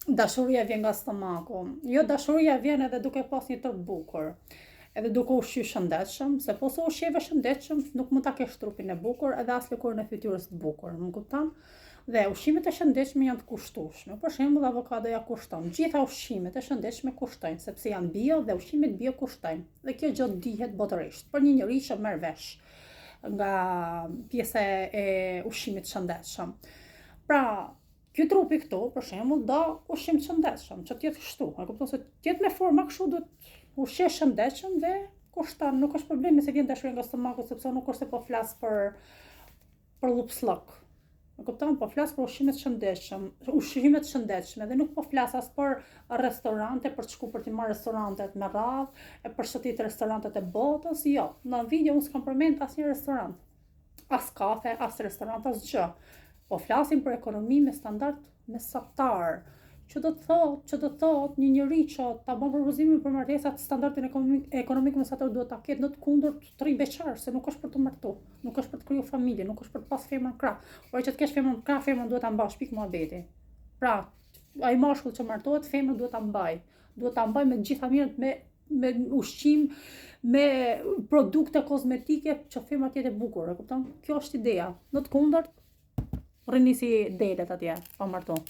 dashuria vjen nga stomaku. Jo, dashuria vjen edhe duke pas një tërp bukur. Edhe duke ushqyer shëndetshëm, se po se ushqeve shëndetshëm nuk mund ta kesh trupin e bukur edhe as lëkurën e fytyrës të bukur, më kupton? Dhe ushqimet e shëndetshme janë të kushtueshme. Për shembull, avokadoja kushton. Gjitha ushqimet e shëndetshme kushtojnë, sepse janë bio dhe ushqimet bio kushtojnë. Dhe kjo gjë dihet botërisht për një njerëz që merr vesh nga pjesa e ushqimit shëndetshëm. Pra, ky trupi këtu, për shembull, do ushqim të shëndetshëm, që të jetë kështu. E kupton se të jetë me forma kështu duhet ushqesh shëndetshëm dhe kushton. Nuk është problemi se vjen dashuria nga stomaku, sepse nuk është se po flas për llupsllok. E kupton, po flas për ushqimet të shëndetshme dhe nuk po flas as për restorante, për të shku për të marrë restorantet me radhë, e për shëtit restorantet e botës, jo. Në video unë s'kam përmend asnjë restorant, as kafe, as restorant, as gjë. Po flasim për ekonomi me standard mesatar, që do të thot një njerëz që ta bën propozimin për marrëdhëna standardin ekonomik mesatar duhet ta ketë në të kundërt 3 beqar, se nuk është për të martuar, nuk është për të krijuar familje, nuk është për të pas femër krah. Por që të kesh femër krah, femrën duhet ta mbash pikë muhabeti. Pra, ai mashkull që martohet, femrën duhet ta mbaj. Duhet ta mbaj me të gjitha mirët, me ushqim, me produkte kozmetike që femra të jetë e bukur, e kupton? Kjo është ideja. Në të kundërt, rrini si delet atje, pa martuar.